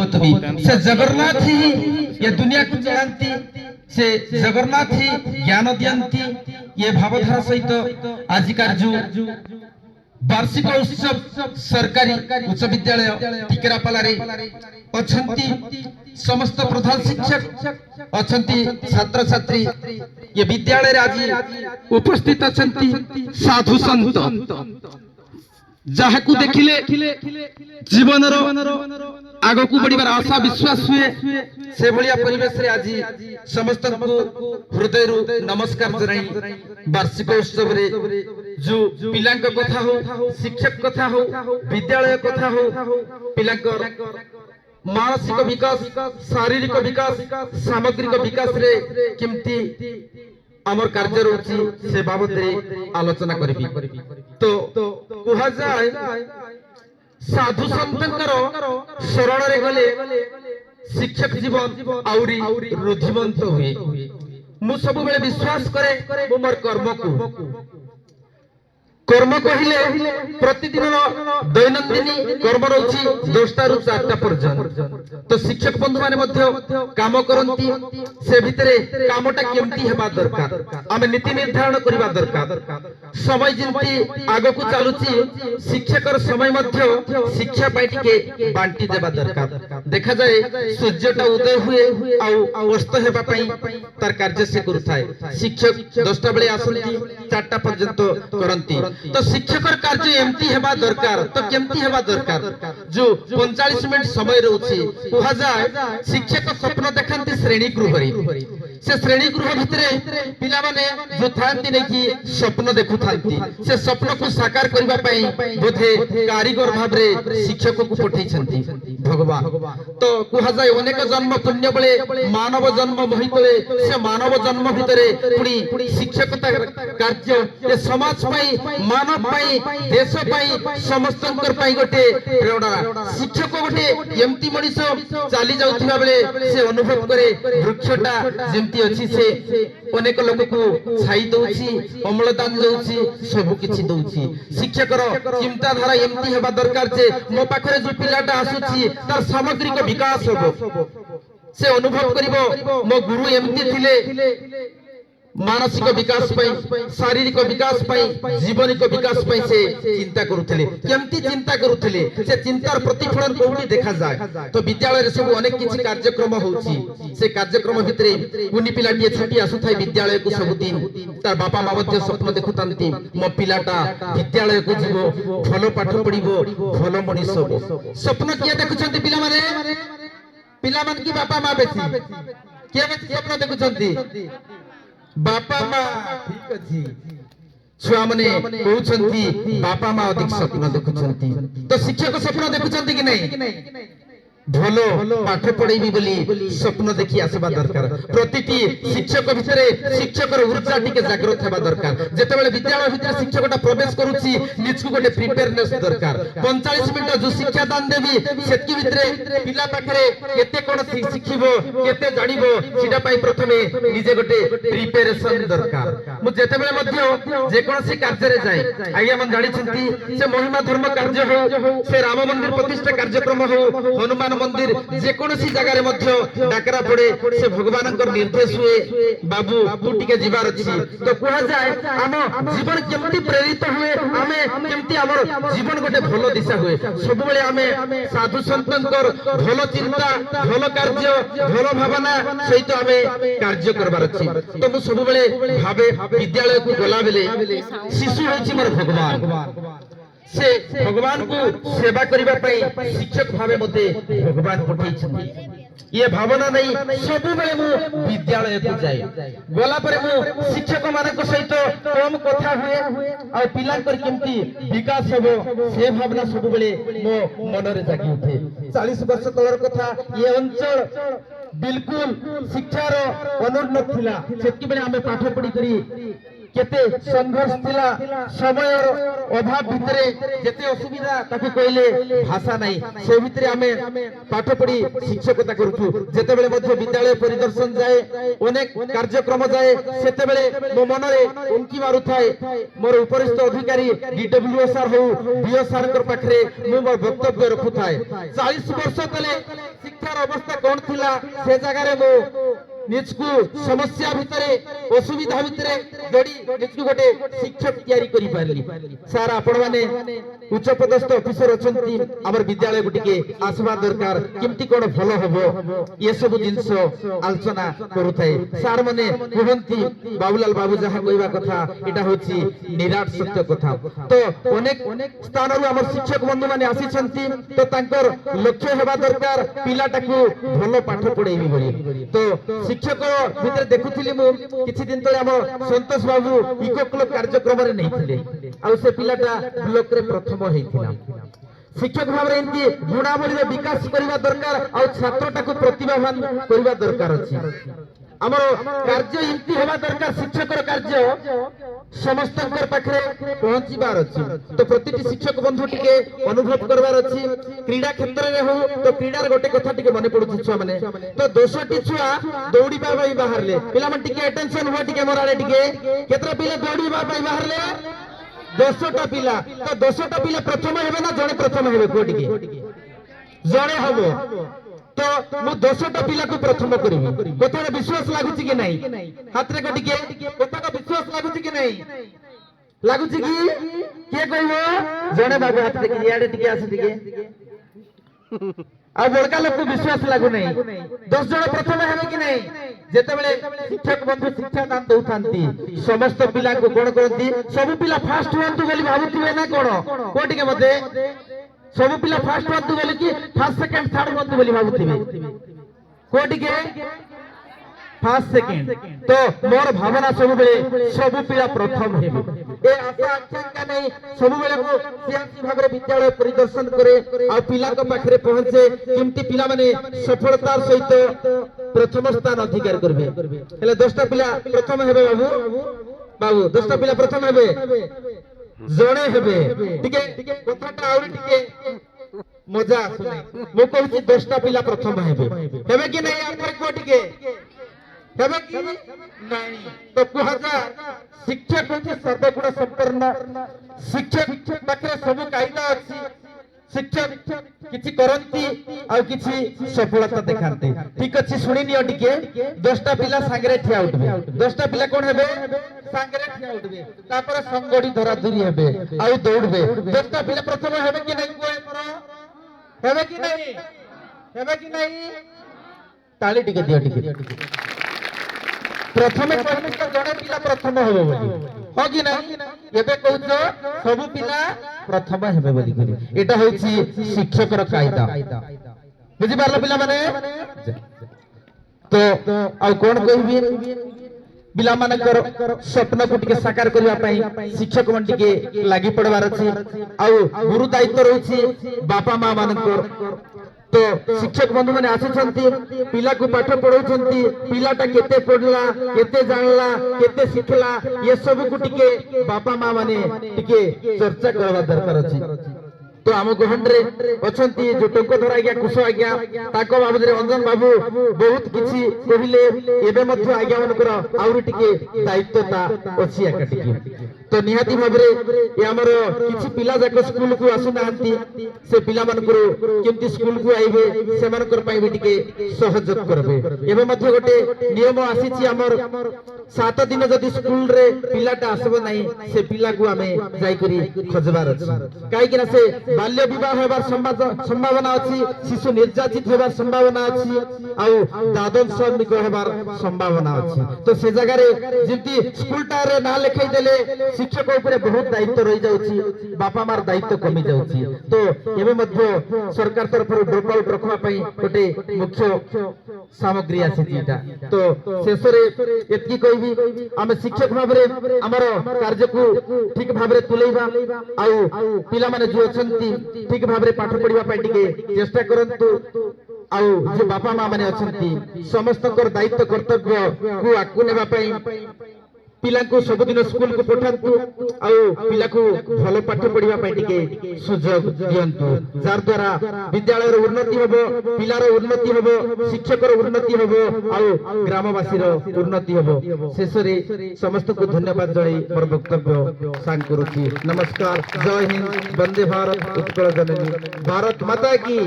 से जगन्नाथ ही ये दुनिया को चलाती से जगन्नाथ ही ज्ञान दियंती ये भावधारा सहित आजिकार जो वार्षिक उत्सव सरकारी उच्च विद्यालय टिकेरापाला रे अछंती समस्त प्रधान शिक्षक अछंती छात्र छात्री ये विद्यालय रे आज उपस्थित अछंती साधु संत जहाकू देखिले जीवन आग को बढ़िबार आशा विश्वास हुए से भलिया परिवेश रे आज समस्त को हृदय नमस्कार जनाई वार्षिक उत्सव रे जो पिलांक कथा हो शिक्षक कथा हो विद्यालय कथा हो पिलांक मानसिक विकास शारीरिक विकास सामग्रिक विकास रे केमती आमर कार्य रही से बाबद आलोचना करी तो कहा जाए साधु संतर शरण रे गले शिक्षक जीवन आउरी रुधिमंत हुए मु सब बेले विश्वास करे मोर कर्म को कर्म कहले प्रतिदिन दैनंदिनी कर्म रही 10टा रु 4टा पर्यंत तो शिक्षक बंधु माने काम करती से भितरे कामटा केमती हेबा दरकार आमे नीति निर्धारण करिबा दरकार समय जेंती आगो को चालुची शिक्षकर समय शिक्षा पाई टिके बांटी देबा दरकार देखा जाए सूर्यटा उदय हुए आ अस्त हेबा पई तार कार्य से करूथाय शिक्षक 10टा बेले आसंती 4टा पर्यंत करंती तो शिक्षकर कार्य एमती हेबा दरकार तो केमती हेबा दरकार जो 45 मिनिट समय रहउछि कहा जाय शिक्षक स्वप्न देखंती श्रेणी गृह रे से श्रेणी गृह भितरे पिला माने जो थांती नै कि स्वप्न देखु थांती से स्वप्न को साकार करबा पई बोधे कारीगर भाव रे शिक्षक को पठै छंती भगवान तो कहा जाय अनेक जन्म पुण्य बळे मानव जन्म मोहितले से मानव जन्म भितरे पुनी शिक्षकता कार्य ए समाज पई मानव पई देश पई समस्तंकर पई गोटे प्रेरणा शिक्षक गोटे एमती मनिष चाली जाउथिबा बेले से अनुभव करे वृक्षटा जेमती अछि से अनेक लोक को छाई दउछि अम्लदान दउछि सब किछि दउछि शिक्षकर चिंता धारा एमती हेबा दरकार जे मो पाखरे जो पिलाटा आसुछि तार सामग्रिक विकास होबो से अनुभव करिवो मो गुरु एमती थिले मानसिक विकास पाई शारीरिक विकास पाई जीवनिक विकास पाई से चिंता करुथिले केमती चिंता करुथिले से चिंतार प्रतिफलन कोउनी देखा जाय तो विद्यालय रे सब अनेक किछि कार्यक्रम होउछि से कार्यक्रम भितरे कुनी पिलाटी छुटी आसुथाय विद्यालय को सब दिन तार बापा माँ मध्ये स्वप्न देखुतांती मो पिलाटा विद्यालय को जीवो भलो पाठ पढिबो भलो मनीष होबो स्वप्न किए देखुछंती पिला माने पिला मान की बापा माँ बेसी किए बेसी स्वप्न देखुछंती बापा माँ ठीक अछि छुआ माने कहउछंती बापा माँ अधिक स्वप्न देखुछंती तो शिक्षक स्वप्न देखुछंती कि नहीं भलो पाठ पढेबी बोली स्वप्न देखि आसबा दरकार प्रतिटी शिक्षक भितरे शिक्षकर ऊर्जा टिके जागृत हेबा दरकार जेतेबेले विद्यालय भितरे शिक्षकटा प्रवेश करूछि निज को गोटे प्रिपेयरनेस दरकार 45 मिनिट जो शिक्षा दान देबी सेति भितरे पिला पाखरे केते कोन शिखिबो केते जानिबो सिटा पई प्रथमे निजे गोटे प्रिपेरेशन दरकार मु जेतेबेले मध्ये जे कोनसी कार्य रे जाय आज्ञा मन जानि छंती से महिमा धर्म कार्य हो से राम मंदिर प्रतिष्ठा कार्यक्रम हो हनुमान मंदिर जे कोनसी जगह रे मध्य डाकरा पड़े से भगवान को निर्देश हुए बाबू बुटिके जीवार अछि तो कहा जाय हम जीवन केमती प्रेरित हुए हमें केमती हमर जीवन गोटे भलो दिशा हुए सब बेले हमें साधु संतंकर भलो चिंता भलो कार्य भलो भावना सहित हमें कार्य करबार अछि तो मु सब बेले भाबे विद्यालय को गला बेले शिशु होछि मोर भगवान से भगवान को सेवा करिबा पई शिक्षक भावे मते भगवान पठै छथि ये भावना नहीं सब बेले मु विद्यालय को जाय गला परे मु शिक्षक मानक सहित कम कथा हुए आ पिला कर केमती विकास हेबो से भावना सब बेले मो मन रे जागी उठे 40 वर्ष तलर कथा ये अंचल बिल्कुल शिक्षार अनुन्नत थिला सेति बेले हमें पाठ पढी करी केते संघर्ष थिला समय अभाव भितरे जेते असुविधा ताकू कहले भाषा नहीं से भितरे हमें पाठ पढ़ी शिक्षकता करूछु जेते बेले मध्य विद्यालय परिदर्शन जाए अनेक कार्यक्रम जाए सेते बेले मो मन रे उनकी मारु थाए मोर उपरिस्थ अधिकारी डीडब्ल्यूओ सर हो बीओ सर कर पाखरे मो मोर वक्तव्य रखु थाए 40 वर्ष तले अवस्था कौन थिला से जगह मु निजकु समस्या भितरे असुविधा भितरे जोड़ी निजकु गोटे शिक्षक तैयारी करि पारली सार आपण माने उच्च पदस्थ ऑफिसर अछंती हमर विद्यालय को टिके आसबा दरकार केमती कोन भलो हबो ये सब जिंस आलोचना करूथाय सार माने कहंती बाबूलाल बाबू जहा कहबा कथा एटा होची निराट सत्य कथा तो अनेक स्थान रु हमर शिक्षक बंधु माने आसी छंती तो तांकर लक्ष्य हेबा दरकार पिलाटाकू भलो पाठ पढेबी बोली तो शिक्षक भितर देखुथिली मु किछि दिन तळे हमर संतोष बाबू इको क्लब कार्यक्रम रे नै थिले आ से पिलाटा ब्लॉक रे प्रथम हेइथिला शिक्षक भाव एमती गुणावली विकास करने दरकार आ छात्रटा को प्रतिभावान करने दरकार अच्छी आमर कार्य एमती होगा दरकार शिक्षक कार्य समस्त पाखे पहुंचबार अच्छी तो प्रति शिक्षक बंधु टिके अनुभव करवार अच्छी क्रीड़ा क्षेत्र में हो तो क्रीडार गोटे कथा टिके मन पड़ू छुआ मैंने तो 200 छुआ दौड़ीबा बाहर ले पिला टिके अटेंशन हुआ टिके मोर आड़े टिके केतरा पिला दौड़ीबा बाहर ले 200टा पिला तो 200टा पिला प्रथम हेबे ना जणे प्रथम हेबे कोटी के जणे हबो तो मु 200टा पिला को प्रथम करबी कथा विश्वास लागुची कि नहीं हाथ रे कोटी के कथा का विश्वास लागुची कि नहीं लागुची कि के कहबो जणे बाबू हाथ रे कि याडे टिके आसी टिके आ बड़का लोक को विश्वास लागु नहीं 10 जण प्रथम हेबे कि नहीं जेते बेले शिक्षक बंधु शिक्षा दान दउथांती समस्त पिला को कोन करती सब पिला फास्ट होंतु बोली भाबुथिबे ना कोन कोटी के मते सब पिला फास्ट होंतु बोली कि फर्स्ट सेकंड थर्ड होंतु बोली भाबुथिबे कोटी के फर्स्ट सेकंड तो मोर भावना सब बेले सब पिला प्रथम हेबे ए आशा आकांक्षा नहीं सब बेले को सियासी भाबरे विद्यालय परिदर्शन करे आ पिला को पाखरे पहुंचे किमती पिला माने सफलतार सहित प्रथम स्थान अधिकार करबे हेले 10टा पिला प्रथम हेबे बाबू बाबू 10टा पिला प्रथम हेबे जणे हेबे टिके कथाटा आउरी टिके मजा आसुनै मो कहूची 10टा पिला प्रथम हेबे कि नहीं आपर को टिके हेबे कि नहीं तो कुहाजा शिक्षक होची सर्वगुण संपन्न शिक्षक पाखरे सब कायदा अछि शिक्षक किछि करंती आ किछि सफलता देखांते ठीक अछि सुनि नियो टिके 10टा पिला सांगरे ठिया उठबे 10टा पिला कोन हेबे सांगरे ठिया उठबे तापर संगडी धरा धरी हेबे आ दौड़बे 10टा पिला प्रथम हेबे कि नहीं कोए पर हेबे कि नहीं ताली टिके दियो टिके प्रथमे कहले तो जणे पिला प्रथम हेबे बोली हो कि नहीं एबे कहउछो सब पिला प्रथम हेबे बोली करी एटा होछि शिक्षक रो कायदा बुझि पारलो पिला माने तो आ कोन कहबी पिला मानकर स्वप्न को टिके साकार करबा पई शिक्षक मन टिके लागि पड़बार अछि आ गुरु दायित्व रहछि बापा मां मानकर तो शिक्षक बंधु माने आछंती पिला को पाठ पढौछंती पिलाटा केते पढला केते जानला केते सिखला ये सब को टिके बापा मां माने टिके चर्चा करबा दरकार अछि तो आम गहन रे अछंती जो टंको धरा गया कुश आज्ञा ताको बाबद रे अंजन बाबू बहुत किछि कहिले एबे मध्य आज्ञा मनकर आउरी टिके दायित्वता अछि एका टिके तो निहाती भाबरे ए हमर किछि पिला जाक स्कूल को आसु नांती से पिला मनकर केमती स्कूल को आइबे से मनकर पाइबे टिके सहयोग करबे एबे मध्य गोटे नियम आसीछि हमर 7 दिन जदी स्कूल रे पिलाटा आसबो नाही से पिला को हमें जाई करी खोजबार अछि काई कि ना से बाल्य विवाह होबार संभावना अछि शिशु निर्यातित होबार संभावना अछि आ दादन श्रमिक होबार संभावना अछि तो से जगह रे जेंती स्कूल टारे ना लिखाई देले शिक्षक ऊपर बहुत दायित्व रही जाउछि बापा मार दायित्व कमी जाउछि तो एबे मध्य सरकार तरफ ड्रॉप आउट रखवा पई गोटे मुख्य सामग्री आछि जेटा तो शेषरे एतकी कहबी हम शिक्षक भाबरे हमर कार्य को ठीक भाबरे तुलेबा आ पिला माने जो अछंती ठीक भाबरे पाठ पढिबा पई टिके चेष्टा करंतु आ जे बापा मां माने अछंती समस्त कर दायित्व कर्तव्य को आकु नेबा पई पिला को सब दिन स्कूल को पठांतु आ पिला को भलो पाठ पढिबा पई टिके सुयोग दियंतु जार द्वारा विद्यालय रो उन्नति होबो पिला रो उन्नति होबो शिक्षक रो उन्नति होबो आ ग्रामवासी रो उन्नति होबो शेषरे समस्त को धन्यवाद जणाई मोर वक्तव्य सांग करूची नमस्कार जय हिंद वंदे भारत उत्कल जननी भारत माता की